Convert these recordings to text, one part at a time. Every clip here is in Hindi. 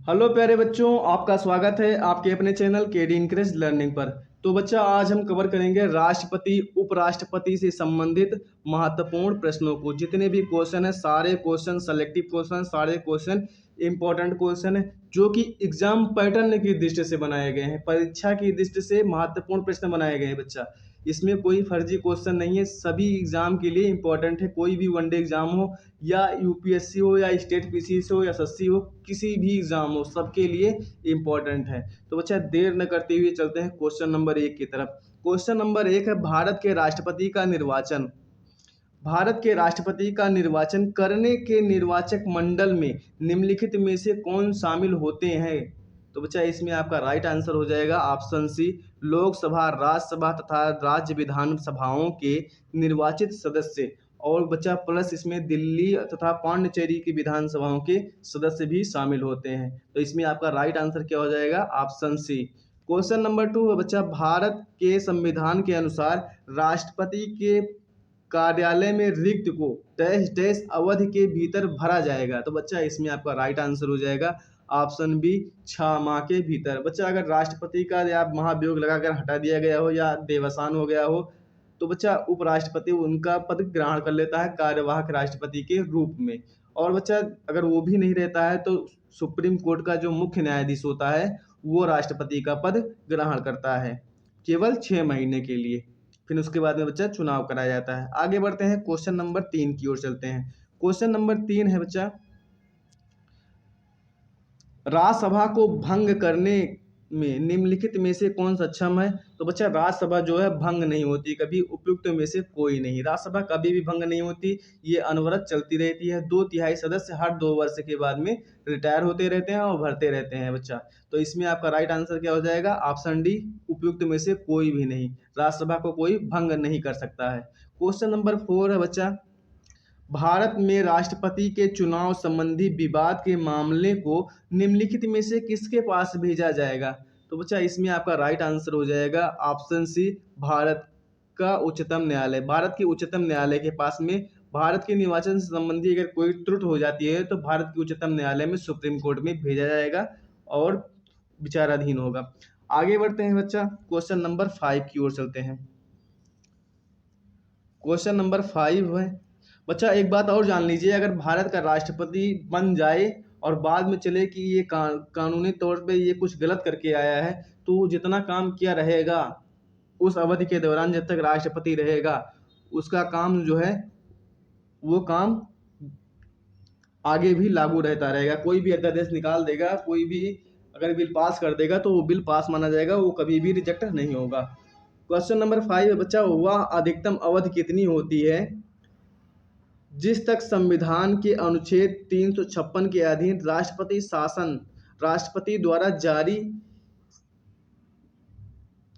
हेलो प्यारे बच्चों, आपका स्वागत है आपके अपने चैनल केडी इंकरेज लर्निंग पर। तो बच्चा, आज हम कवर करेंगे राष्ट्रपति उपराष्ट्रपति से संबंधित महत्वपूर्ण प्रश्नों को। जितने भी क्वेश्चन है, सारे क्वेश्चन सेलेक्टिव क्वेश्चन, सारे क्वेश्चन इंपॉर्टेंट क्वेश्चन है जो कि एग्जाम पैटर्न की दृष्टि से बनाए गए हैं, परीक्षा की दृष्टि से महत्वपूर्ण प्रश्न बनाए गए हैं। बच्चा, इसमें कोई फर्जी क्वेश्चन नहीं है, सभी एग्जाम के लिए इंपॉर्टेंट है। कोई भी वनडे एग्जाम हो या यूपीएससी हो या स्टेट पीसीएस हो या एसएससी हो, किसी भी एग्जाम हो, सबके लिए इंपॉर्टेंट है। तो बच्चा, देर न करते हुए चलते हैं क्वेश्चन नंबर 1 की तरफ। क्वेश्चन नंबर 1 है, भारत के राष्ट्रपति का निर्वाचन। भारत के राष्ट्रपति का निर्वाचन करने के निर्वाचक मंडल में निम्नलिखित में से कौन शामिल होते हैं? तो बच्चा, इसमें आपका राइट आंसर हो जाएगा ऑप्शन सी, लोकसभा, राज्यसभा तथा राज्य विधानसभाओं के निर्वाचित सदस्य। और बच्चा प्लस इसमें दिल्ली तथा पांडिचेरी की विधानसभाओं के सदस्य भी शामिल होते हैं। तो इसमें आपका राइट आंसर क्या हो जाएगा? ऑप्शन सी। क्वेश्चन नंबर 2 है बच्चा, भारत के संविधान के अनुसार राष्ट्रपति के कार्यालय में रिक्त को डैश डैश अवधि के भीतर भरा जाएगा। तो बच्चा, इसमें आपका राइट आंसर हो जाएगा ऑप्शन बी, 6 माह के भीतर। बच्चा, अगर राष्ट्रपति का या महाभियोग लगाकर हटा दिया गया हो या देवसान हो गया हो, तो बच्चा उपराष्ट्रपति उनका पद ग्रहण कर लेता है कार्यवाहक राष्ट्रपति के रूप में। और बच्चा, अगर वो भी नहीं रहता है तो सुप्रीम कोर्ट का जो मुख्य न्यायाधीश होता है वो राष्ट्रपति का पद ग्रहण करता है केवल 6 महीने के लिए। फिर उसके बाद में बच्चा चुनाव कराया जाता है। आगे बढ़ते हैं, क्वेश्चन नंबर 3 की ओर चलते हैं। क्वेश्चन नंबर 3 है बच्चा, राज्यसभा को भंग करने में निम्नलिखित में से कौन सक्षम है? तो बच्चा, राज्यसभा जो है भंग नहीं होती कभी, उपयुक्त में से कोई नहीं। राज्यसभा कभी भी भंग नहीं होती, ये अनवरत चलती रहती है। 2/3 सदस्य हर 2 वर्ष के बाद में रिटायर होते रहते हैं और भरते रहते हैं बच्चा। तो इसमें आपका राइट आंसर क्या हो जाएगा? ऑप्शन डी, उपयुक्त में से कोई भी नहीं। राज्यसभा को कोई भंग नहीं कर सकता है। क्वेश्चन नंबर 4 है बच्चा, भारत में राष्ट्रपति के चुनाव संबंधी विवाद के मामले को निम्नलिखित में से किसके पास भेजा जाएगा? तो बच्चा, इसमें आपका राइट आंसर हो जाएगा ऑप्शन सी, भारत का उच्चतम न्यायालय। भारत के उच्चतम न्यायालय के पास में भारत के निर्वाचन से संबंधी अगर कोई त्रुटि हो जाती है तो भारत के उच्चतम न्यायालय में सुप्रीम कोर्ट में भेजा जाएगा और विचाराधीन होगा। आगे बढ़ते हैं बच्चा, क्वेश्चन नंबर 5 की ओर चलते हैं। क्वेश्चन नंबर 5 है बच्चा, एक बात और जान लीजिए, अगर भारत का राष्ट्रपति बन जाए और बाद में चले कि ये कानूनी तौर पे ये कुछ गलत करके आया है, तो जितना काम किया रहेगा उस अवधि के दौरान जब तक राष्ट्रपति रहेगा, उसका काम जो है वो काम आगे भी लागू रहता रहेगा। कोई भी अध्यादेश निकाल देगा, कोई भी अगर बिल पास कर देगा तो वो बिल पास माना जाएगा, वो कभी भी रिजेक्ट नहीं होगा। क्वेश्चन नंबर 5 है बच्चा, वह अधिकतम अवधि कितनी होती है जिस तक संविधान के अनुच्छेद 356 के अधीन राष्ट्रपति शासन राष्ट्रपति द्वारा जारी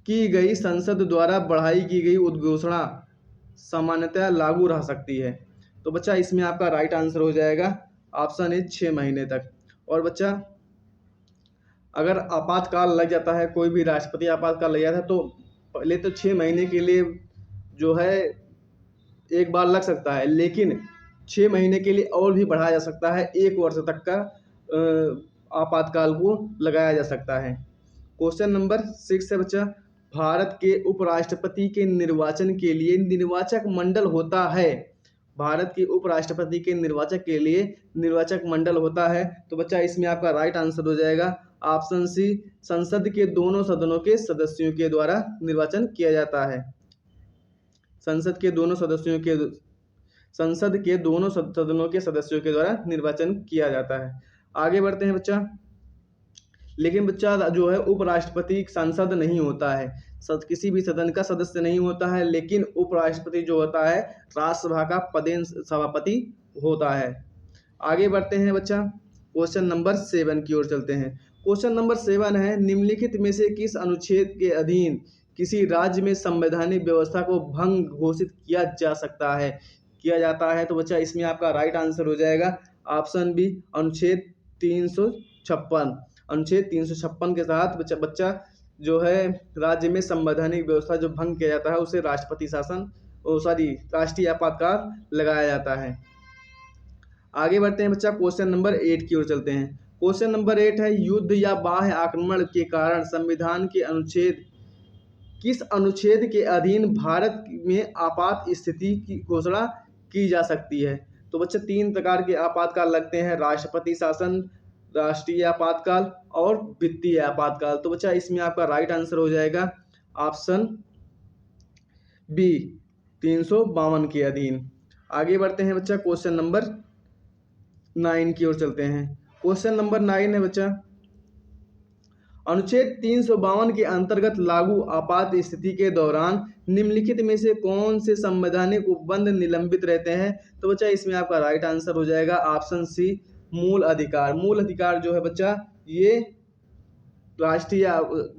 की गई संसद द्वारा बढ़ाई की गई उद्घोषणा सामान्यतः लागू रह सकती है? तो बच्चा, इसमें आपका राइट आंसर हो जाएगा ऑप्शन ए, 6 महीने तक। और बच्चा, अगर आपातकाल लग जाता है, कोई भी राष्ट्रपति आपातकाल लग जाता है, तो पहले तो 6 महीने के लिए जो है एक बार लग सकता है, लेकिन 6 महीने के लिए और भी बढ़ाया जा सकता है, 1 वर्ष तक का आपातकाल को लगाया जा सकता है। क्वेश्चन नंबर 6 है बच्चा, भारत के उपराष्ट्रपति के निर्वाचन के लिए निर्वाचक मंडल होता है। भारत के उपराष्ट्रपति के निर्वाचक के लिए निर्वाचक मंडल होता है। तो बच्चा, इसमें आपका राइट आंसर हो जाएगा ऑप्शन सी, संसद के दोनों सदनों के सदस्यों के द्वारा निर्वाचन किया जाता है। संसद के दोनों सदनों के सदस्यों के द्वारा निर्वाचन किया जाता है। आगे बढ़ते हैं बच्चा, लेकिन बच्चा जो है उपराष्ट्रपति सांसद नहीं होता है, किसी भी सदन का सदस्य नहीं होता है, लेकिन उपराष्ट्रपति जो होता है राज्यसभा का पदेन सभापति होता है। आगे बढ़ते हैं बच्चा, क्वेश्चन नंबर 7 की ओर चलते हैं। क्वेश्चन नंबर 7 है, निम्नलिखित में से किस अनुच्छेद के अधीन किसी राज्य में संवैधानिक व्यवस्था को भंग घोषित किया जाता है? तो बच्चा, इसमें आपका राइट आंसर हो जाएगा ऑप्शन बी, अनुच्छेद 356। अनुच्छेद 356 के साथ बच्चा जो है राज्य में संवैधानिक व्यवस्था जो भंग किया जाता है उसे राष्ट्रीय आपातकाल लगाया जाता है। आगे बढ़ते हैं बच्चा, क्वेश्चन नंबर 8 की ओर चलते हैं। क्वेश्चन नंबर 8 है, युद्ध या बाह्य आक्रमण के कारण संविधान के अनुच्छेद किस अनुच्छेद के अधीन भारत में आपात स्थिति की घोषणा की जा सकती है? तो बच्चे 3 प्रकार के आपातकाल लगते हैं, राष्ट्रपति शासन, राष्ट्रीय आपातकाल और वित्तीय आपातकाल। तो बच्चा इसमें आपका राइट आंसर हो जाएगा ऑप्शन बी 352 के अधीन। आगे बढ़ते हैं बच्चा, क्वेश्चन नंबर 9 की ओर चलते हैं। क्वेश्चन नंबर 9 है बच्चा, अनुच्छेद 352 के अंतर्गत लागू आपात स्थिति के दौरान निम्नलिखित में से कौन से संवैधानिक उपबंध निलंबित रहते हैं? तो बच्चा इसमें आपका राइट आंसर हो जाएगा ऑप्शन सी मूल अधिकार। मूल अधिकार जो है बच्चा, ये राष्ट्रीय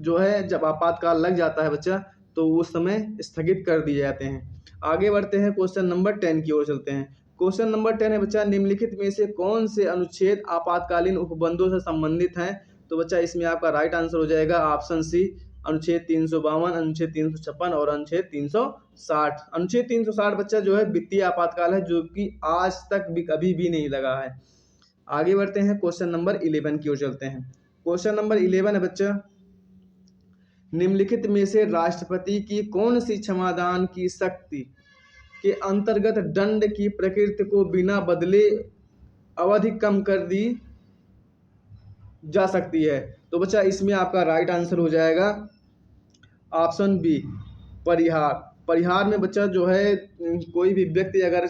जो है जब आपातकाल लग जाता है बच्चा तो उस समय स्थगित कर दिए जाते हैं। आगे बढ़ते हैं, क्वेश्चन नंबर 10 की ओर चलते हैं। क्वेश्चन नंबर 10 है बच्चा, निम्नलिखित में से कौन से अनुच्छेद आपातकालीन उपबंधों से संबंधित हैं? तो बच्चा इसमें आपका राइट आंसर हो जाएगा ऑप्शन सी अनुच्छेद 352, अनुच्छेद 356 और अनुच्छेद 360। अनुच्छेद 360 बच्चा जो है वित्तीय आपातकाल है, जो कि आज तक भी कभी भी नहीं लगा है। आगे बढ़ते हैं, क्वेश्चन नंबर 11 की ओर चलते हैं। क्वेश्चन नंबर 11 है बच्चा, निम्नलिखित में से राष्ट्रपति की कौन सी क्षमादान की शक्ति के अंतर्गत दंड की प्रकृति को बिना बदले अवधि कम कर दी जा सकती है? तो बच्चा इसमें आपका राइट आंसर हो जाएगा ऑप्शन बी परिहार। परिहार में बच्चा जो है कोई भी व्यक्ति अगर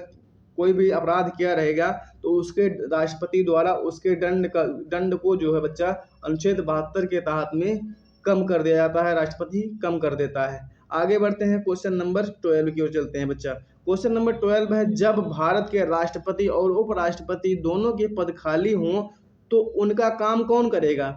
कोई भी अपराध किया रहेगा तो उसके राष्ट्रपति द्वारा उसके दंड को जो है बच्चा अनुच्छेद 72 के तहत में कम कर दिया जाता है, राष्ट्रपति कम कर देता है। आगे बढ़ते हैं, क्वेश्चन नंबर 12 की ओर चलते हैं बच्चा। क्वेश्चन नंबर 12 है, जब भारत के राष्ट्रपति और उपराष्ट्रपति दोनों के पद खाली हों तो उनका काम कौन करेगा?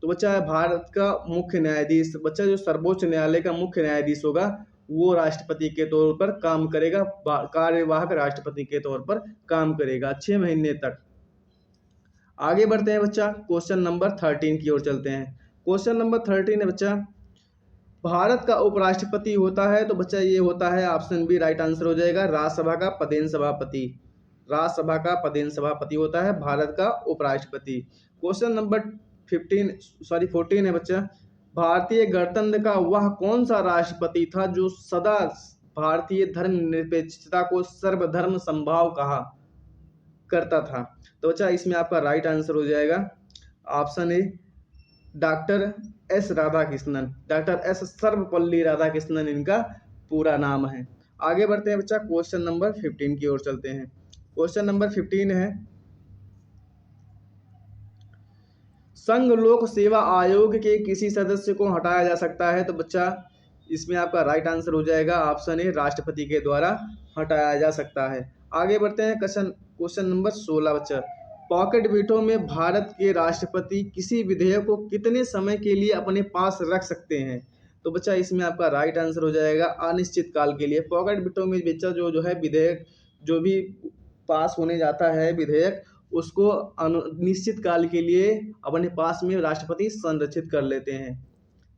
तो बच्चा भारत का मुख्य न्यायाधीश, बच्चा जो सर्वोच्च न्यायालय का मुख्य न्यायाधीश होगा वो राष्ट्रपति के तौर पर काम करेगा, कार्यवाहक राष्ट्रपति के तौर पर काम करेगा 6 महीने तक। आगे बढ़ते हैं बच्चा, क्वेश्चन नंबर 13 की ओर चलते हैं। क्वेश्चन नंबर 13 है बच्चा, भारत का उपराष्ट्रपति होता है, तो बच्चा ये होता है ऑप्शन बी राइट आंसर हो जाएगा राज्यसभा का पदेन सभापति। राज्यसभा का पदेन सभापति होता है भारत का उपराष्ट्रपति। क्वेश्चन नंबर 14 है बच्चा, भारतीय गणतंत्र का वह कौन सा राष्ट्रपति था जो सदा भारतीय धर्मनिरपेक्षता को सर्वधर्म समभाव कहा करता था? तो बच्चा इसमें आपका राइट आंसर हो जाएगा option A doctor S Radhakrishnan. Doctor S Sarvepalli Radhakrishnan इनका पूरा नाम है। आगे बढ़ते हैं बच्चा, क्वेश्चन नंबर 15 की ओर चलते हैं। क्वेश्चन नंबर 15 है, संघ लोक सेवा आयोग के किसी सदस्य को हटाया जा सकता है? तो बच्चा इसमें आपका राइट आंसर हो जाएगा ऑप्शन ए राष्ट्रपति के द्वारा हटाया जा सकता है। आगे बढ़ते हैं, क्वेश्चन नंबर 16 बच्चा, पॉकेट वीटो में भारत के राष्ट्रपति किसी विधेयक को कितने समय के लिए अपने पास रख सकते हैं? तो बच्चा इसमें आपका राइट आंसर हो जाएगा अनिश्चित काल के लिए। पॉकेट वीटो में बच्चा जो है विधेयक जो भी पास होने जाता है विधेयक, उसको अनिश्चित काल के लिए अपने पास में राष्ट्रपति संरक्षित कर लेते हैं,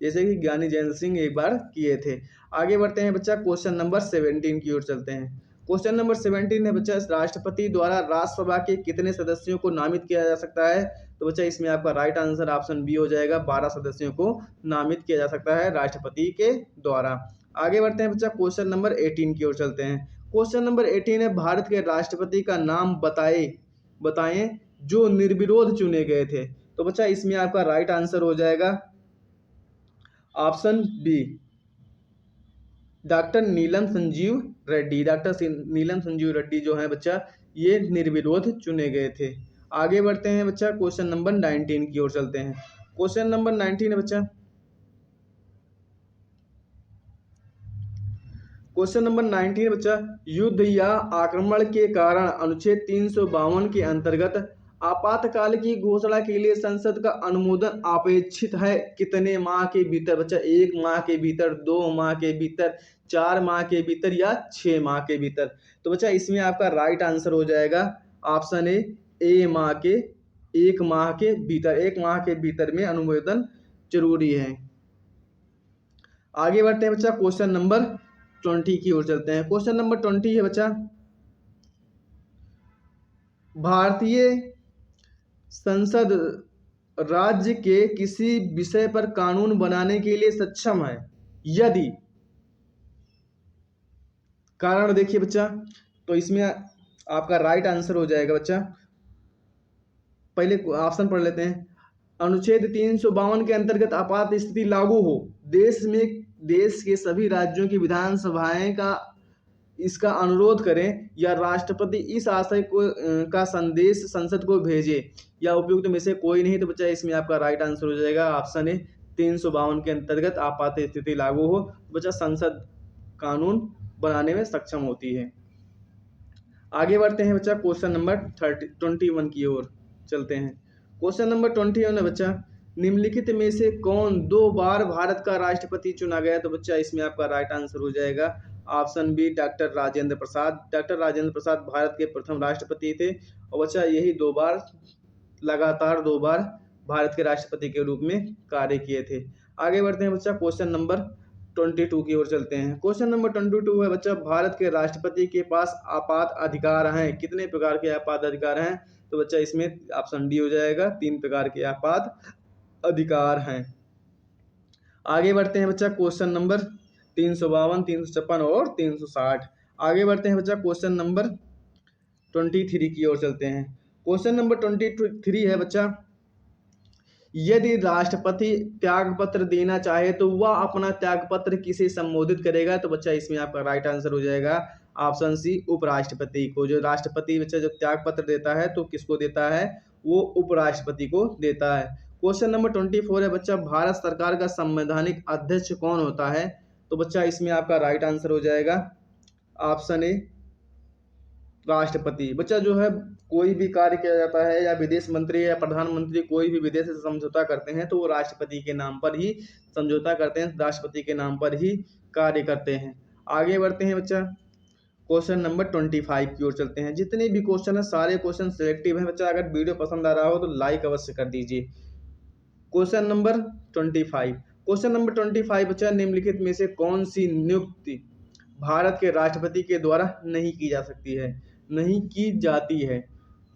जैसे कि ज्ञानी जयंत सिंह एक बार किए थे। आगे बढ़ते हैं बच्चा, क्वेश्चन नंबर 17 की ओर चलते हैं। क्वेश्चन नंबर 17 है बच्चा, राष्ट्रपति द्वारा राज्यसभा के कितने सदस्यों को नामित किया जा सकता है? तो बच्चा इसमें आपका राइट आंसर ऑप्शन बी हो जाएगा 12 सदस्यों को नामित किया जा सकता है राष्ट्रपति के द्वारा। आगे बढ़ते हैं बच्चा, क्वेश्चन नंबर 18 की ओर चलते हैं। क्वेश्चन नंबर 18 है, भारत के राष्ट्रपति का नाम बताएं जो निर्विरोध चुने गए थे? तो बच्चा इसमें आपका राइट आंसर हो जाएगा ऑप्शन बी डॉक्टर नीलम संजीव रेड्डी। डॉक्टर नीलम संजीव रेड्डी जो है बच्चा ये निर्विरोध चुने गए थे। आगे बढ़ते हैं बच्चा, क्वेश्चन नंबर 19 की ओर चलते हैं। क्वेश्चन नंबर 19 है बच्चा, क्वेश्चन नंबर 19 बच्चा, युद्ध या आक्रमण के कारण अनुच्छेद 352 के अंतर्गत आपातकाल की घोषणा के लिए संसद का अनुमोदन अपेक्षित है कितने माह के भीतर? बच्चा 1 माह के भीतर, 2 माह के भीतर, 4 माह के भीतर या 6 माह के भीतर? तो बच्चा इसमें आपका राइट आंसर हो जाएगा ऑप्शन ए 1 माह के भीतर। 1 माह के भीतर में अनुमोदन जरूरी है। आगे बढ़ते हैं बच्चा, क्वेश्चन नंबर 20 की ओर चलते हैं। क्वेश्चन नंबर 20 है बच्चा, भारतीय संसद राज्य के किसी विषय पर कानून बनाने के लिए सक्षम है यदि, कारण देखिए बच्चा, तो इसमें आपका राइट आंसर हो जाएगा बच्चा, पहले ऑप्शन पढ़ लेते हैं। अनुच्छेद 352 के अंतर्गत आपात स्थिति लागू हो, देश के सभी राज्यों की विधानसभाएं का इसका अनुरोध करें, या राष्ट्रपति इस आशय को का संदेश संसद को भेजे, या उपयुक्त में से कोई नहीं। तो बच्चा इसमें आपका राइट आंसर हो जाएगा ऑप्शन ए, 352 के अंतर्गत आपात स्थिति लागू हो, बच्चा संसद कानून बनाने में सक्षम होती है। आगे बढ़ते हैं बच्चा, क्वेश्चन नंबर 21 की ओर चलते हैं। क्वेश्चन नंबर 21 है बच्चा, निम्नलिखित में से कौन 2 बार भारत का राष्ट्रपति चुना गया? तो बच्चा इसमें आपका राइट आंसर हो जाएगा option B, doctor Rajendra Prasad. Doctor Rajendra Prasad Bharat के प्रथम राष्ट्रपति थे, और बच्चा यही 2 बार, लगातार 2 बार भारत के राष्ट्रपति के रूप में कार्य किए थे। आगे बढ़ते हैं बच्चा, क्वेश्चन नंबर 22 की ओर चलते हैं। क्वेश्चन नंबर 22 है बच्चा, भारत के राष्ट्रपति के पास आपात अधिकार हैं। कितने प्रकार के आपात अधिकार हैं? तो बच्चा इसमें ऑप्शन डी हो जाएगा, 3 प्रकार के आपात अधिकार हैं। आगे बढ़ते हैं बच्चा, क्वेश्चन नंबर 352, 356 और 360। आगे बढ़ते हैं बच्चा, क्वेश्चन नंबर 23 की ओर चलते हैं। क्वेश्चन नंबर 23 है बच्चा, यदि राष्ट्रपति त्यागपत्र देना चाहे तो वह अपना त्यागपत्र किसे संबोधित करेगा? तो बच्चा इसमें आपका राइट आंसर हो जाएगा ऑप्शन सी, उपराष्ट्रपति को। जो राष्ट्रपति बच्चा जब त्यागपत्र देता है तो किसको देता है? वो उपराष्ट्रपति को देता है। क्वेश्चन नंबर 24 है बच्चा, भारत सरकार का संवैधानिक अध्यक्ष कौन होता है? तो बच्चा इसमें आपका राइट आंसर हो जाएगा ऑप्शन ए, राष्ट्रपति। बच्चा जो है कोई भी कार्य किया जाता है, या विदेश मंत्री या प्रधानमंत्री कोई भी विदेश से समझौता करते हैं तो वो राष्ट्रपति के नाम पर ही समझौता करते हैं, राष्ट्रपति के नाम पर ही कार्य करते हैं। आगे बढ़ते हैं बच्चा, क्वेश्चन नंबर 25 की ओर चलते हैं। जितने भी क्वेश्चन है सारे क्वेश्चन सिलेक्टिव हैं बच्चा, अगर वीडियो पसंद आ रहा हो तो लाइक अवश्य कर दीजिए। क्वेश्चन नंबर 25, क्वेश्चन नंबर 25 बच्चा, निम्नलिखित में से कौन सी नियुक्ति भारत के राष्ट्रपति के द्वारा नहीं की जा सकती है, नहीं की जाती है?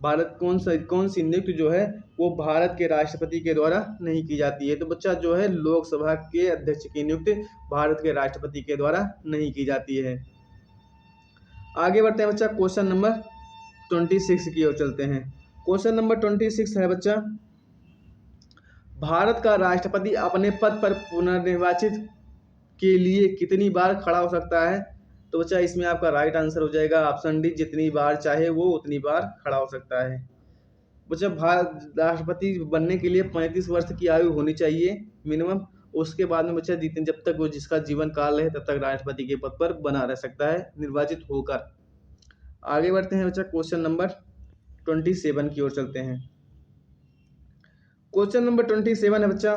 भारत कौन सी नियुक्ति जो है वो भारत के राष्ट्रपति के द्वारा नहीं की जाती है? तो बच्चा जो है लोकसभा के अध्यक्ष की नियुक्ति भारत के राष्ट्रपति के द्वारा नहीं की जाती है। आगे बढ़ते हैं बच्चा, क्वेश्चन नंबर 26 की ओर चलते हैं। क्वेश्चन नंबर 26 है बच्चा, भारत का राष्ट्रपति अपने पद पर पुनर्निर्वाचित के लिए कितनी बार खड़ा हो सकता है? तो बच्चा इसमें आपका राइट आंसर हो जाएगा ऑप्शन डी, जितनी बार चाहे वो उतनी बार खड़ा हो सकता है। बच्चा भारत राष्ट्रपति बनने के लिए 35 वर्ष की आयु होनी चाहिए मिनिमम, उसके बाद में बच्चा जब तक वो जिसका जीवन काल है तब तक राष्ट्रपति के पद पर बना रह सकता है निर्वाचित होकर। आगे बढ़ते हैं बच्चा, क्वेश्चन नंबर 27 की ओर चलते हैं। क्वेश्चन नंबर 27 है बच्चा,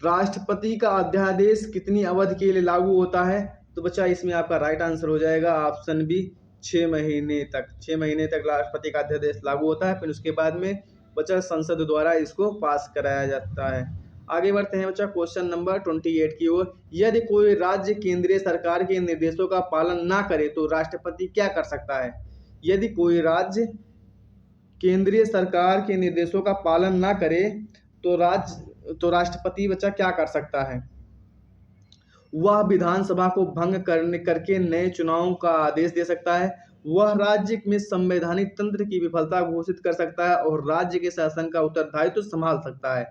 राष्ट्रपति का अध्यादेश कितनी अवधि के लिए लागू होता है? तो बच्चा इसमें आपका राइट आंसर हो जाएगा ऑप्शन बी, 6 महीने तक। 6 महीने तक राष्ट्रपति का अध्यादेश लागू होता है, फिर उसके बाद में बच्चा संसद द्वारा इसको पास कराया जाता है। आगे बढ़ते हैं बच्चा, क्वेश्चन नंबर 28 की ओर। यदि कोई राज्य केंद्रीय सरकार के निर्देशों का पालन ना करे तो राष्ट्रपति क्या कर सकता है? यदि कोई राज्य केंद्रीय सरकार के निर्देशों का पालन ना करे तो राष्ट्रपति बच्चा क्या कर सकता है? वह विधानसभा को भंग करके नए चुनाव का आदेश दे सकता है, वह राज्य में संवैधानिक तंत्र की विफलता घोषित कर सकता है और राज्य के शासन का उत्तरदायित्व संभाल सकता है,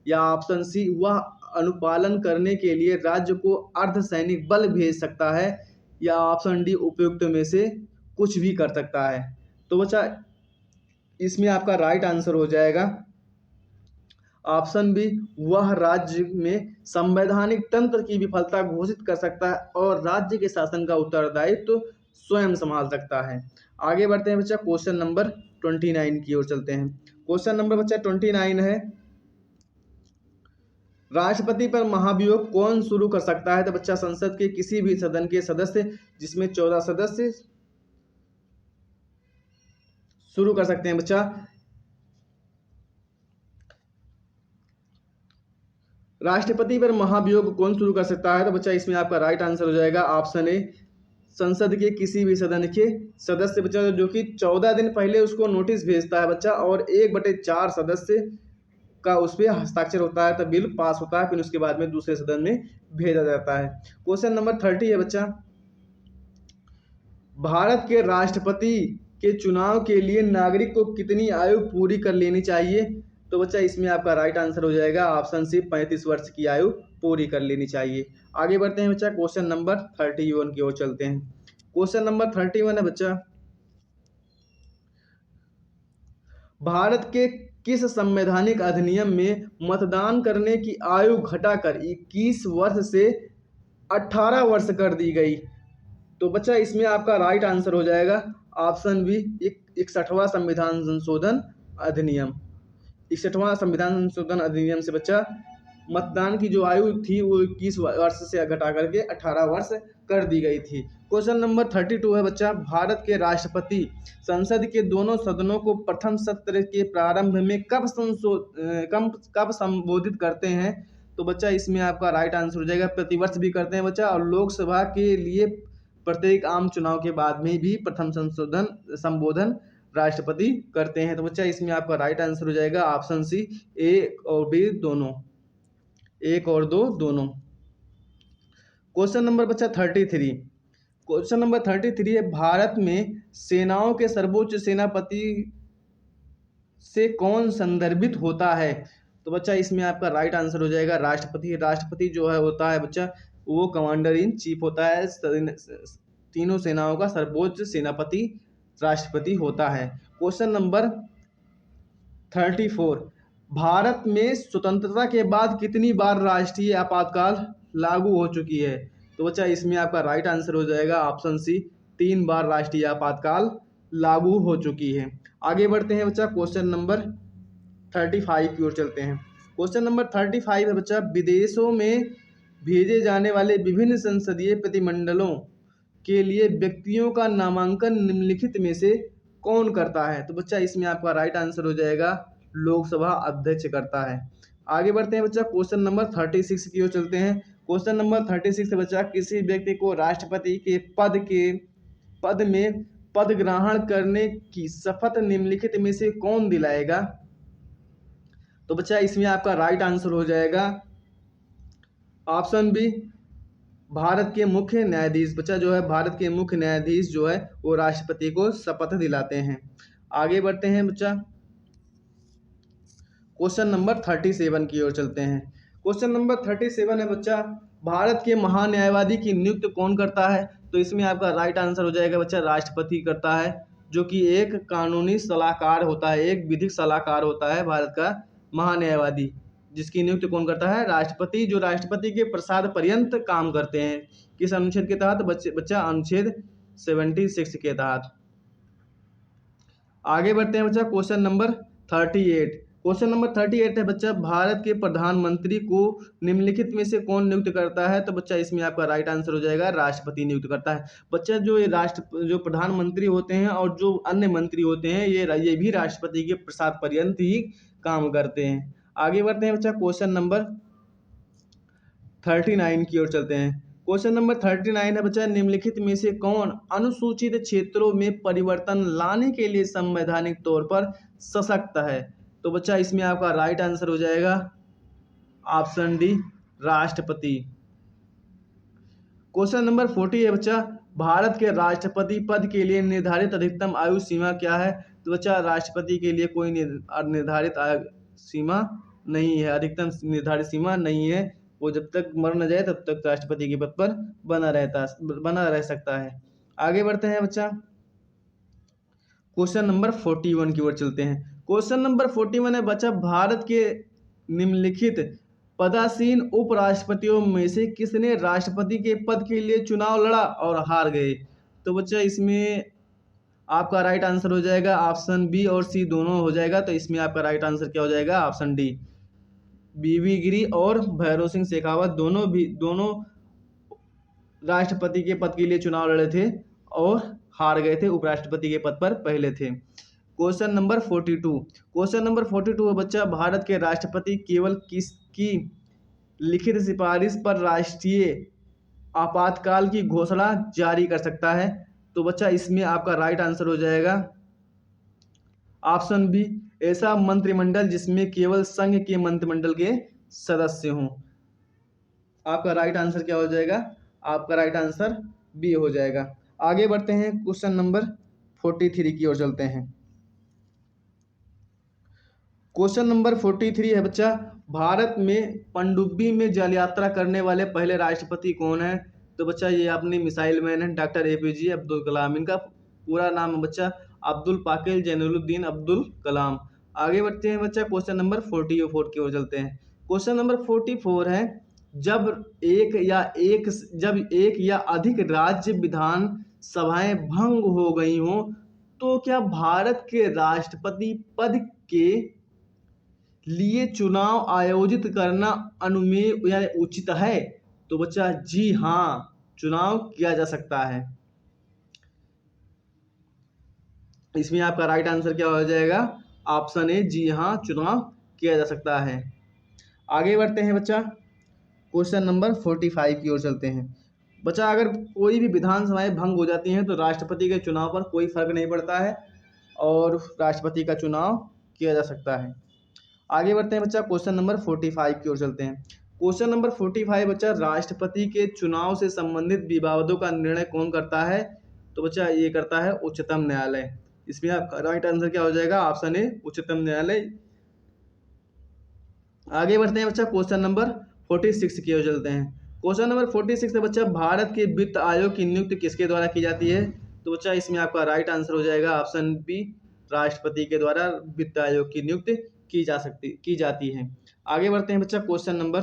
या ऑप्शन सी, वह अनुपालन करने के लिए राज्य को अर्धसैनिक बल भेज सकता है, या ऑप्शन डी, उपयुक्त में से कुछ भी कर सकता है। तो बच्चा इसमें आपका राइट आंसर हो जाएगा ऑप्शन बी, वह राज्य में संवैधानिक तंत्र की विफलता घोषित कर सकता है और राज्य के शासन का उत्तरदायित्व स्वयं संभाल सकता है। आगे बढ़ते हैं बच्चा, क्वेश्चन नंबर 29 की ओर चलते हैं। क्वेश्चन नंबर बच्चा 29 है, राष्ट्रपति पर महाभियोग कौन शुरू कर सकता है? तो बच्चा संसद के किसी भी सदन के सदस्य जिसमें 14 सदस्य शुरू कर सकते हैं बच्चा। राष्ट्रपति पर महाभियोग कौन शुरू कर सकता है? तो बच्चा इसमें आपका राइट आंसर हो जाएगा ऑप्शन ए, संसद के किसी भी सदन के सदस्य बच्चा, जो कि 14 दिन पहले उसको नोटिस भेजता है बच्चा, और 1/4 सदस्य का उस पर हस्ताक्षर होता है तब बिल पास होता है, फिर उसके बाद में दूसरे सदन में भेजा जाता है। क्वेश्चन नंबर 30 है बच्चा, भारत के राष्ट्रपति के चुनाव के लिए नागरिक को कितनी आयु पूरी कर लेनी चाहिए? तो बच्चा इसमें आपका राइट आंसर हो जाएगा ऑप्शन सी, 35 वर्ष की आयु पूरी कर लेनी चाहिए। आगे बढ़ते हैं बच्चा, क्वेश्चन नंबर 31 की ओर चलते हैं। क्वेश्चन नंबर 31 है बच्चा, भारत के किस संवैधानिक अधिनियम में मतदान करने की आयु घटाकर 21 वर्ष से 18 वर्ष कर दी गई? तो बच्चा इसमें आपका राइट आंसर हो जाएगा ऑप्शन बी, 61वां संविधान संशोधन अधिनियम। 61वां संविधान संशोधन अधिनियम से बच्चा मतदान की जो आयु थी वो 21 वर्ष से घटा करके 18 वर्ष कर दी गई थी। क्वेश्चन नंबर 32 है बच्चा, भारत के राष्ट्रपति संसद के दोनों सदनों को प्रथम सत्र के प्रारंभ में कब संबोधित करते हैं? तो बच्चा इसमें आपका राइट आंसर हो जाएगा प्रतिवर्ष भी करते हैं बच्चा, और लोकसभा के लिए प्रत्येक आम चुनाव के बाद में भी प्रथम संबोधन राष्ट्रपति करते हैं। तो बच्चा इसमें आपका राइट आंसर हो जाएगा ऑप्शन सी, ए और बी दोनों, 1 और 2 दोनों। क्वेश्चन नंबर बच्चा 33, क्वेश्चन नंबर 33 है, भारत में सेनाओं के सर्वोच्च सेनापति से कौन संदर्भित होता है? तो बच्चा इसमें आपका राइट आंसर हो जाएगा राष्ट्रपति। राष्ट्रपति जो है होता है बच्चा वो कमांडर इन चीफ होता है, तीनों सेनाओं का सर्वोच्च सेनापति राष्ट्रपति होता है। क्वेश्चन नंबर 34, भारत में स्वतंत्रता के बाद कितनी बार राष्ट्रीय आपातकाल लागू हो चुकी है? तो बच्चा इसमें आपका राइट आंसर हो जाएगा ऑप्शन सी, 3 बार राष्ट्रीय आपातकाल लागू हो चुकी है। आगे बढ़ते हैं बच्चा, क्वेश्चन नंबर 35 की ओर चलते हैं। क्वेश्चन नंबर 35 है बच्चा, विदेशों में भेजे जाने वाले विभिन्न संसदीय प्रतिमंडलों के लिए व्यक्तियों का नामांकन निम्नलिखित में से कौन करता है? तो बच्चा इसमें आपका राइट आंसर हो जाएगा लोकसभा अध्यक्ष करता है। आगे बढ़ते हैं बच्चा, क्वेश्चन नंबर 36 की ओर चलते हैं। क्वेश्चन नंबर 36 से बच्चा, किसी व्यक्ति को राष्ट्रपति के पद में पद ग्रहण करने की शपथ निम्नलिखित में से कौन दिलाएगा? तो बच्चा इसमें आपका राइट आंसर हो जाएगा ऑप्शन बी, भारत के मुख्य न्यायाधीश। बच्चा जो है भारत के मुख्य न्यायाधीश जो है वो राष्ट्रपति को शपथ दिलाते हैं। आगे बढ़ते हैं बच्चा, क्वेश्चन नंबर 37 की ओर चलते हैं। क्वेश्चन नंबर 37 है बच्चा, भारत के महान्यायवादी की नियुक्ति कौन करता है? तो इसमें आपका राइट आंसर हो जाएगा बच्चा राष्ट्रपति करता है, जो कि एक कानूनी सलाहकार होता है, एक विधिक सलाहकार होता है भारत का महान्यायवादी, जिसकी नियुक्ति कौन करता है? राष्ट्रपति, जो राष्ट्रपति के प्रसाद पर्यंत काम करते हैं। किस अनुच्छेद के तहत? बच्चा अनुच्छेद 76 के तहत। आगे बढ़ते हैं बच्चा, क्वेश्चन नंबर 38। क्वेश्चन नंबर 38 है बच्चा, भारत के प्रधानमंत्री को निम्नलिखित में से कौन नियुक्त करता है? तो बच्चा इसमें आपका राइट आंसर हो जाएगा राष्ट्रपति नियुक्त करता है। बच्चा जो प्रधानमंत्री होते हैं और जो अन्य मंत्री होते हैं ये भी राष्ट्रपति के प्रसाद पर्यंत ही काम करते हैं। आगे बढ़ते हैं बच्चा, क्वेश्चन नंबर 39 की ओर चलते हैं। क्वेश्चन नंबर 39 है बच्चा, निम्नलिखित में से कौन अनुसूचित क्षेत्रों में परिवर्तन लाने के लिए संवैधानिक तौर पर सशक्त है? तो बच्चा इसमें आपका राइट आंसर हो जाएगा ऑप्शन डी, राष्ट्रपति। क्वेश्चन नंबर 40 है बच्चा, भारत के राष्ट्रपति पद के लिए निर्धारित अधिकतम आयु सीमा क्या है? तो बच्चा राष्ट्रपति के लिए कोई निर्धारित आयु सीमा नहीं है, अधिकतम निर्धारित सीमा नहीं है। वो जब तक मर न जाए तब तक राष्ट्रपति के पद पर बना रह सकता है। आगे बढ़ते हैं बच्चा, क्वेश्चन नंबर 41 की ओर चलते हैं। क्वेश्चन नंबर 41 है बच्चा, भारत के निम्नलिखित पदासीन उपराष्ट्रपतियों में से किसने राष्ट्रपति के पद के लिए चुनाव लड़ा और हार गए? तो बच्चा इसमें आपका राइट आंसर हो जाएगा ऑप्शन बी और सी दोनों हो जाएगा। तो इसमें आपका राइट आंसर क्या हो जाएगा? ऑप्शन डी, बीवी गिरी और भैरव सिंह शेखावत दोनों राष्ट्रपति के पद के लिए चुनाव लड़े थे और हार गए थे, उपराष्ट्रपति के पद पर पहले थे। क्वेश्चन नंबर 42, क्वेश्चन नंबर 42 है बच्चा, भारत के राष्ट्रपति केवल किसकी लिखित सिफारिश पर राष्ट्रीय आपातकाल की घोषणा जारी कर सकता है? तो बच्चा इसमें आपका राइट आंसर हो जाएगा ऑप्शन बी, ऐसा मंत्रिमंडल जिसमें केवल संघ के मंत्रिमंडल के सदस्य हों। आपका राइट आंसर क्या हो जाएगा? आपका राइट आंसर बी हो जाएगा। आगे बढ़ते हैं, क्वेश्चन नंबर 43 की ओर चलते हैं। क्वेश्चन नंबर 43 है बच्चा, भारत में पनडुब्बी में जल यात्रा करने वाले पहले राष्ट्रपति कौन है? तो बच्चा ये अपने मिसाइल मैन है डॉक्टर APJ अब्दुल कलाम। इनका पूरा नाम है बच्चा अब्दुल पाकिर जैनुलुद्दीन अब्दुल कलाम। आगे बढ़ते हैं बच्चा, क्वेश्चन नंबर 44 की ओर चलते हैं। क्वेश्चन नंबर 44 है, जब एक या अधिक राज्य विधान सभाएं भंग हो गई हों तो क्या भारत के राष्ट्रपति पद के लिए चुनाव आयोजित करना अनुमेय या उचित है? तो बच्चा जी हाँ, चुनाव किया जा सकता है। इसमें आपका राइट आंसर क्या हो जाएगा? ऑप्शन ए, जी हाँ, चुनाव किया जा सकता है। आगे बढ़ते हैं बच्चा, क्वेश्चन नंबर 45 की ओर चलते हैं। बच्चा अगर कोई भी विधानसभाएं भंग हो जाती हैं तो राष्ट्रपति के चुनाव पर कोई फर्क नहीं पड़ता है और राष्ट्रपति का चुनाव किया जा सकता है। आगे बढ़ते हैं बच्चा, क्वेश्चन नंबर 45 की ओर चलते हैं। क्वेश्चन नंबर 45 बच्चा, राष्ट्रपति के चुनाव से संबंधित विवादों का निर्णय कौन करता है? तो बच्चा ये करता है उच्चतम न्यायालय। इसमें आपका राइट आंसर क्या हो जाएगा? ऑप्शन ए, उच्चतम न्यायालय। आगे बढ़ते हैं बच्चा, क्वेश्चन नंबर 46 की ओर चलते हैं। क्वेश्चन नंबर 46 है बच्चा, भारत के वित्त आयोग की नियुक्ति किसके द्वारा की जाती है? तो बच्चा इसमें आपका राइट आंसर हो जाएगा ऑप्शन बी, राष्ट्रपति के द्वारा वित्त आयोग की नियुक्ति की जाती है। आगे बढ़ते हैं बच्चा, क्वेश्चन नंबर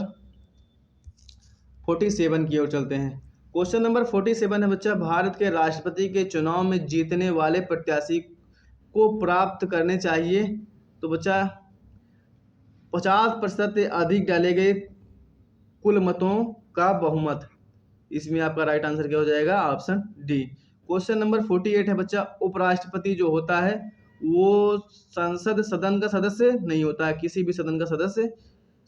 47 की ओर चलते हैं। क्वेश्चन नंबर 47 है बच्चा, भारत के राष्ट्रपति के चुनाव में जीतने वाले प्रत्याशी को प्राप्त करने चाहिए तो बच्चा 50% से अधिक डाले गए कुल मतों का बहुमत। इसमें आपका राइट आंसर क्या हो जाएगा? Option D. क्वेश्चन नंबर 48 है बच्चा, उपराष्ट्रपति जो होता है वो संसद सदन का सदस्य नहीं होता है, किसी भी सदन का सदस्य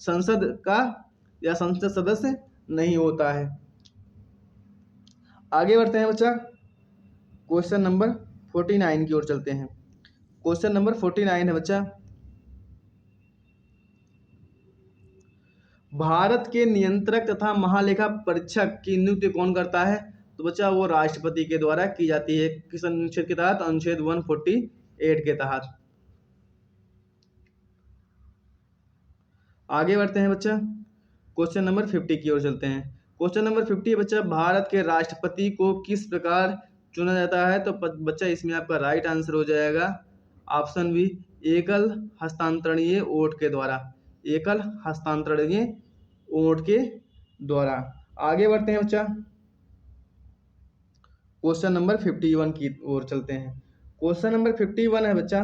संसद का या संसद सदस्य नहीं होता है। आगे बढ़ते हैं बच्चा, क्वेश्चन नंबर 49 की ओर चलते हैं। क्वेश्चन नंबर 49 है बच्चा, भारत के नियंत्रक तथा महालेखा परीक्षक की नियुक्ति कौन करता है? तो बच्चा वो राष्ट्रपति के द्वारा की जाती है। किस अनुच्छेद के तहत? अनुच्छेद 148 के तहत। आगे बढ़ते हैं बच्चा, क्वेश्चन नंबर 50 की ओर चलते हैं। क्वेश्चन नंबर 50 बच्चा, भारत के राष्ट्रपति को किस प्रकार चुना जाता है? तो बच्चा इसमें आपका राइट आंसर हो जाएगा ऑप्शन बी, एकल हस्तांतरणीय वोट के द्वारा। एकल हस्तांतरणीय वोट के द्वारा। आगे बढ़ते हैं बच्चा, क्वेश्चन नंबर 51 की ओर चलते हैं। क्वेश्चन नंबर 51 है बच्चा,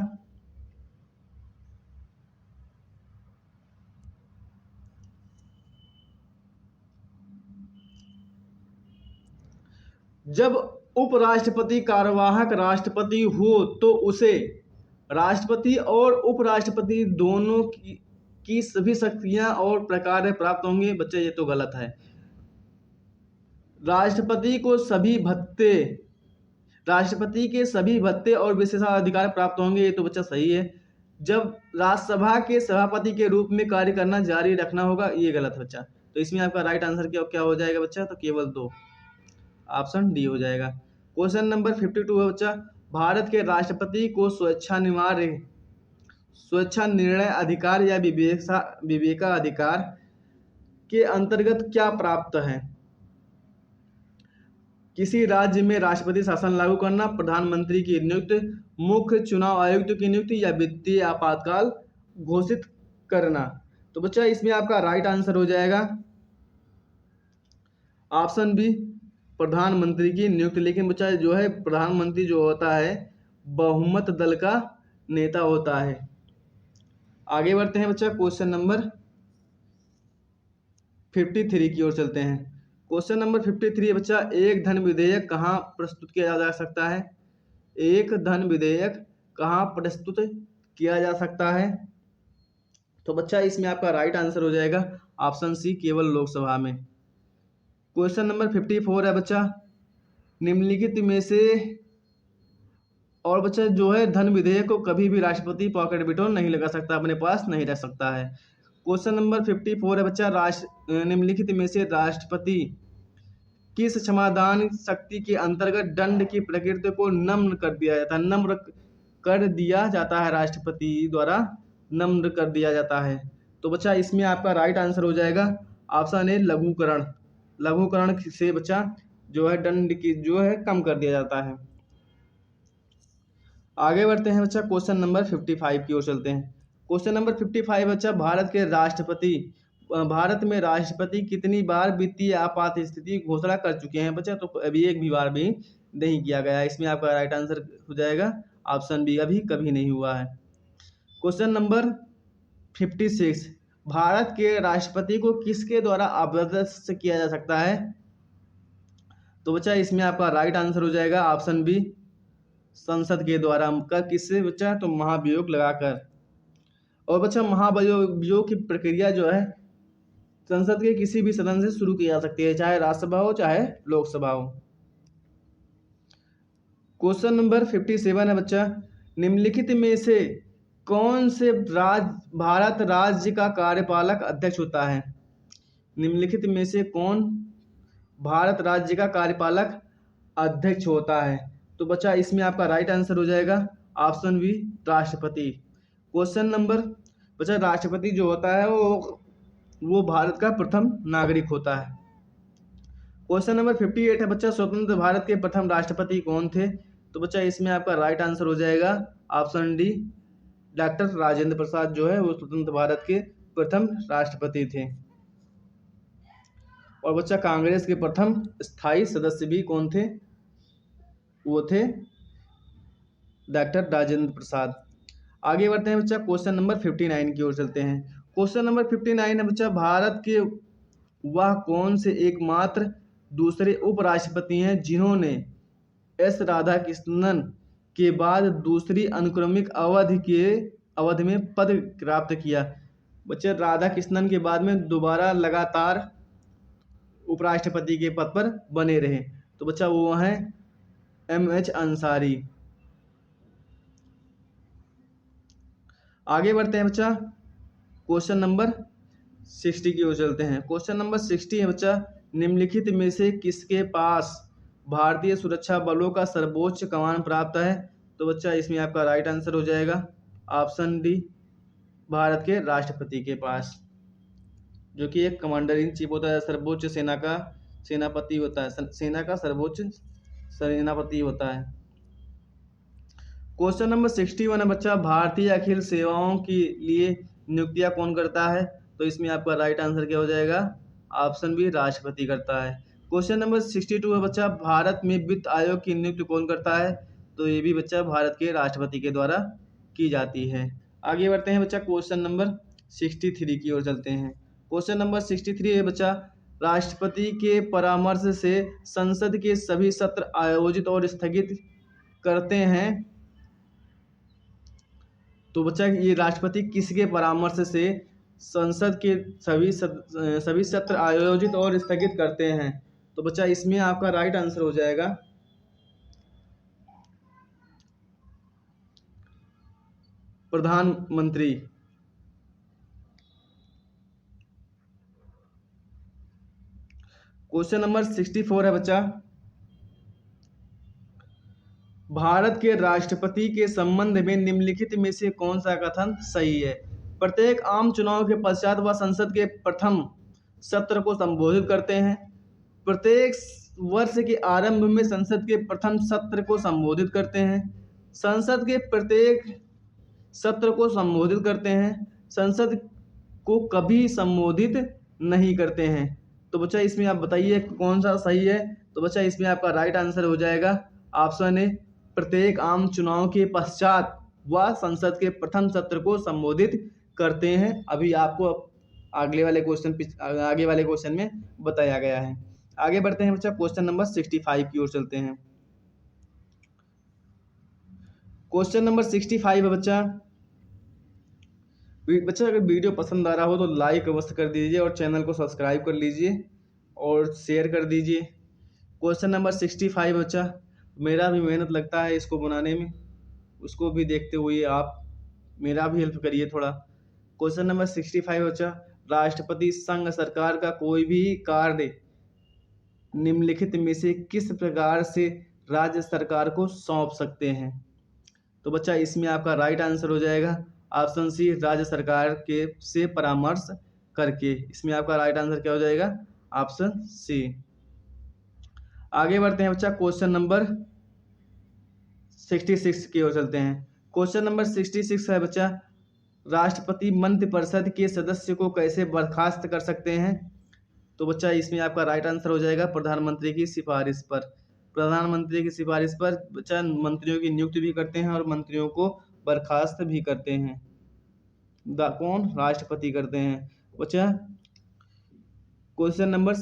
जब उपराष्ट्रपति कार्यवाहक राष्ट्रपति हो तो उसे राष्ट्रपति और उपराष्ट्रपति दोनों की सभी शक्तियां और प्रकार प्राप्त होंगे। बच्चे ये तो गलत है। राष्ट्रपति के सभी भत्ते और विशेषाधिकार प्राप्त होंगे, ये तो बच्चा सही है। जब राज्यसभा के सभापति के रूप में कार्य करना जारी रखना होगा, ये गलत बच्चा। तो इसमें आपका राइट आंसर क्या हो जाएगा बच्चा? तो केवल 2, ऑप्शन डी हो जाएगा। क्वेश्चन नंबर 52 है बच्चा, भारत के राष्ट्रपति को स्वेच्छा निर्णय अधिकार या विवेकाधिकार के अंतर्गत क्या प्राप्त है? किसी राज्य में राष्ट्रपति शासन लागू करना, प्रधानमंत्री की नियुक्ति, मुख्य चुनाव आयुक्त की नियुक्ति या वित्तीय आपातकाल घोषित करना। तो बच्चा इसमें आपका राइट आंसर हो जाएगा ऑप्शन बी, प्रधानमंत्री की नियुक्ति। लेकिन बच्चा जो है प्रधानमंत्री जो होता है बहुमत दल का नेता होता है। आगे बढ़ते हैं बच्चा, क्वेश्चन नंबर 53 की ओर चलते हैं। क्वेश्चन नंबर 53 बच्चा, एक धन विधेयक कहाँ प्रस्तुत किया जा सकता है? एक धन विधेयक कहाँ प्रस्तुत किया जा सकता है? तो बच्चा इसमें आपका राइट आंसर हो जाएगा ऑप्शन सी, केवल लोकसभा में। क्वेश्चन नंबर 54 है बच्चा, निम्नलिखित में से और बच्चा जो है धन विधेयक को कभी भी राष्ट्रपति पॉकेट बिटोर नहीं लगा सकता, अपने पास नहीं रख सकता है। क्वेश्चन नंबर 54 है बच्चा, निम्नलिखित में से राष्ट्रपति किस क्षमादान शक्ति के अंतर्गत दंड की प्रकृति को नम्र कर दिया जाता है? नम्र कर दिया जाता है, राष्ट्रपति द्वारा नम्र कर दिया जाता है। तो बच्चा इसमें आपका राइट आंसर हो जाएगा ऑप्शन ए लघुकरण। लघुकरण से बच्चा जो है दंड की जो है कम कर दिया जाता है। आगे बढ़ते हैं बच्चा, क्वेश्चन नंबर 55 की ओर चलते हैं। क्वेश्चन नंबर 55 बच्चा, भारत में राष्ट्रपति कितनी बार वित्तीय आपात स्थिति घोषणा कर चुके हैं बच्चा? तो अभी एक भी बार भी नहीं किया गया है। इसमें आपका राइट आंसर हो जाएगा ऑप्शन बी, अभी कभी नहीं हुआ है। क्वेश्चन नंबर 56, भारत के राष्ट्रपति को किसके द्वारा अध्यक्ष किया जा सकता है? तो बच्चा इसमें आपका राइट आंसर हो जाएगा ऑप्शन बी, संसद के द्वारा। का किससे बच्चा? तो महाभियोग लगाकर। और बच्चा महाभियोग की प्रक्रिया जो है संसद के किसी भी सदन से शुरू की जा सकती है, चाहे राज्यसभा हो चाहे लोकसभा हो। क्वेश्चन नंबर 57 है बच्चा, निम्नलिखित में से कौन से भारत राज्य का कार्यपालक अध्यक्ष होता है? निम्नलिखित में से कौन भारत राज्य का कार्यपालक अध्यक्ष होता है? तो बच्चा इसमें आपका राइट आंसर हो जाएगा ऑप्शन बी, राष्ट्रपति। क्वेश्चन नंबर बच्चा, राष्ट्रपति जो होता है वो भारत का प्रथम नागरिक होता है। क्वेश्चन नंबर 58 है बच्चा, स्वतंत्र भारत के प्रथम राष्ट्रपति कौन थे? तो बच्चा इसमें आपका राइट आंसर हो जाएगा option D, doctor Rajendra Prasad जो है वो स्वतंत्र भारत के प्रथम राष्ट्रपति थे। और बच्चा कांग्रेस के प्रथम स्थायी सदस्य भी कौन थे? वो थे डॉक्टर राजेंद्र प्रसाद। आगे बढ़ते हैं बच्चा, क्वेश्चन नंबर 59 की ओर चलते हैं। क्वेश्चन नंबर 59 है बच्चा, भारत के वह कौन से एकमात्र दूसरे उपराष्ट्रपति हैं जिन्होंने एस राधाकृष्णन के बाद दूसरी अनुक्रमिक अवधि में पद प्राप्त किया? बच्चे राधाकृष्णन के बाद में दोबारा लगातार उपराष्ट्रपति के पद पर बने रहे। तो बच्चा वो हैं एम.एच. अंसारी। आगे बढ़ते हैं बच्चा, क्वेश्चन नंबर 60 की ओर चलते हैं। क्वेश्चन नंबर 60 है बच्चा, निम्नलिखित में से किसके पास भारतीय सुरक्षा बलों का सर्वोच्च कमान प्राप्त है? तो बच्चा इसमें आपका राइट आंसर हो जाएगा ऑप्शन डी, भारत के राष्ट्रपति के पास, जो कि एक कमांडर इन चीफ होता है, सर्वोच्च सेना का सेनापति होता है, सेना का सर्वोच्च सेनापति होता है। क्वेश्चन नंबर 61 है बच्चा, भारतीय अखिल सेवाओं के लिए नियुक्तियां कौन करता है? तो इसमें आपका राइट आंसर क्या हो जाएगा ऑप्शन बी, राष्ट्रपति करता है। क्वेश्चन नंबर 62 है बच्चा, भारत में वित्त आयोग की नियुक्ति कौन करता है? तो ये भी बच्चा भारत के राष्ट्रपति के द्वारा की जाती है। आगे बढ़ते हैं बच्चा, क्वेश्चन नंबर 63 की ओर चलते हैं। क्वेश्चन नंबर 63 है बच्चा, राष्ट्रपति के परामर्श से संसद के सभी सत्र आयोजित और स्थगित करते हैं। तो बच्चा ये राष्ट्रपति किसके परामर्श से संसद के सभी सत्र आयोजित और स्थगित करते हैं? तो बच्चा इसमें आपका राइट आंसर हो जाएगा प्रधानमंत्री। क्वेश्चन नंबर 64 है बच्चा, भारत के राष्ट्रपति के संबंध में निम्नलिखित में से कौन सा कथन सही है? प्रत्येक आम चुनाव के पश्चात वह संसद के प्रथम सत्र को संबोधित करते हैं। प्रत्येक वर्ष के आरंभ में संसद के प्रथम सत्र को संबोधित करते हैं। संसद के प्रत्येक सत्र को संबोधित करते हैं। संसद को कभी संबोधित नहीं करते हैं। तो बच्चा इसमें आप बताइए कौन सा सही है? तो बच्चा इसमें आपका राइट आंसर हो जाएगा ऑप्शन ए, प्रत्येक आम चुनाव के पश्चात वह संसद के प्रथम सत्र को संबोधित करते हैं। अभी आपको आगे वाले क्वेश्चन में बताया गया है। आगे बढ़ते हैं बच्चा, क्वेश्चन नंबर 65 की ओर चलते हैं। क्वेश्चन नंबर 65 है बच्चा, अगर वीडियो पसंद आ रहा हो तो लाइक अवश्य कर दीजिए और चैनल को सब्सक्राइब कर लीजिए और शेयर कर दीजिए। क्वेश्चन नंबर 65 बच्चा, मेरा भी मेहनत लगता है इसको बनाने में, उसको भी देखते हुए आप मेरा भी हेल्प करिए थोड़ा। क्वेश्चन नंबर 65 बच्चा, राष्ट्रपति संघ सरकार का कोई भी कार्य निम्नलिखित में से किस प्रकार से राज्य सरकार को सौंप सकते हैं? तो बच्चा इसमें आपका राइट आंसर हो जाएगा ऑप्शन सी, राज्य सरकार के से परामर्श करके। इसमें आपका राइट आंसर क्या हो जाएगा? Option C. आगे बढ़ते हैं बच्चा, क्वेश्चन नंबर 66 की ओर चलते हैं। क्वेश्चन नंबर 66 है बच्चा, राष्ट्रपति मंत्रिपरिषद के सदस्य को कैसे बर्खास्त कर सकते हैं? तो बच्चा इसमें आपका राइट आंसर हो जाएगा प्रधानमंत्री की सिफारिश पर। प्रधानमंत्री की सिफारिश पर बच्चा मंत्रियों की नियुक्ति भी करते हैं और मंत्रियों को बर्खास्त भी करते हैं। कौन? राष्ट्रपति करते हैं। बच्चा क्वेश्चन नंबर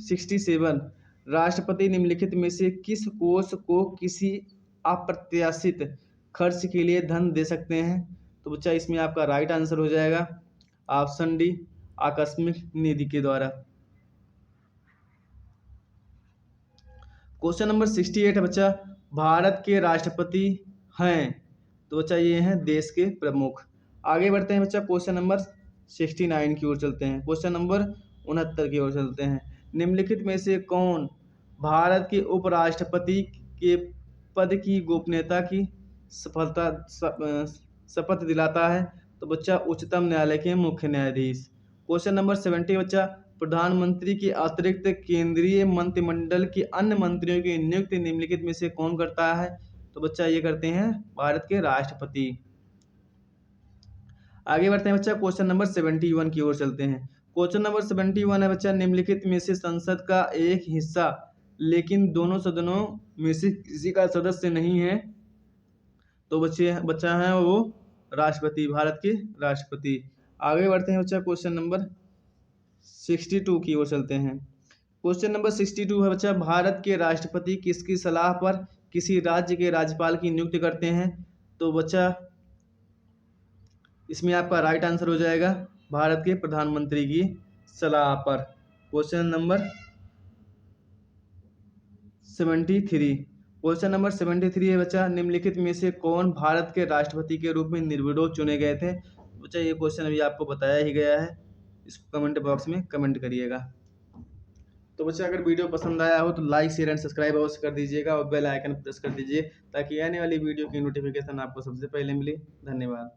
67, राष्ट्रपति निम्नलिखित में से किस कोष को किसी अप्रत्याशित खर्च के लिए धन दे सकते हैं? तो बच्चा इसमें आपका राइट आंसर हो जाएगा ऑप्शन डी, आकस्मिक निधि के द्वारा। क्वेश्चन नंबर 68 है बच्चा, भारत के राष्ट्रपति हैं? तो बच्चा ये हैं देश के प्रमुख। आगे बढ़ते हैं बच्चा, क्वेश्चन नंबर 69 की ओर चलते हैं। क्वेश्चन नंबर 69 की ओर चलते हैं। निम्नलिखित में से कौन भारत के उपराष्ट्रपति के पद की गोपनीयता की शपथ दिलाता है? तो बच्चा उच्चतम न्यायालय के मुख्य न्यायाधीश। क्वेश्चन नंबर 70 बच्चा, प्रधानमंत्री के अतिरिक्त केंद्रीय मंत्रिमंडल के अन्य मंत्रियों की नियुक्ति निम्नलिखित में से कौन करता है? तो बच्चा ये करते हैं भारत के राष्ट्रपति। आगे बढ़ते हैं बच्चा, क्वेश्चन नंबर 71 की ओर चलते हैं। क्वेश्चन नंबर 71 है बच्चा, निम्नलिखित में से संसद का एक हिस्सा लेकिन दोनों सदनों में से किसी का सदस्य नहीं है? तो बच्चा है वो राष्ट्रपति, भारत के राष्ट्रपति। आगे बढ़ते हैं बच्चा, क्वेश्चन नंबर 62 की ओर चलते हैं। क्वेश्चन नंबर 62 है बच्चा, भारत के राष्ट्रपति किसकी सलाह पर किसी राज्य के राज्यपाल की नियुक्ति करते हैं? तो बच्चा इसमें आपका राइट आंसर हो जाएगा भारत के प्रधानमंत्री की सलाह पर। क्वेश्चन नंबर 73, क्वेश्चन नंबर 73 है बच्चा, निम्नलिखित में से कौन भारत के राष्ट्रपति के रूप में निर्विरोध चुने गए थे? बच्चा ये क्वेश्चन अभी आपको बताया ही गया है, इसको कमेंट बॉक्स में कमेंट करिएगा। तो बच्चा अगर वीडियो पसंद आया हो तो लाइक शेयर एंड सब्सक्राइब अवश्य कर दीजिएगा और बेल आइकन प्रेस कर दीजिए ताकि आने वाली वीडियो की नोटिफिकेशन आपको सबसे पहले मिले। धन्यवाद।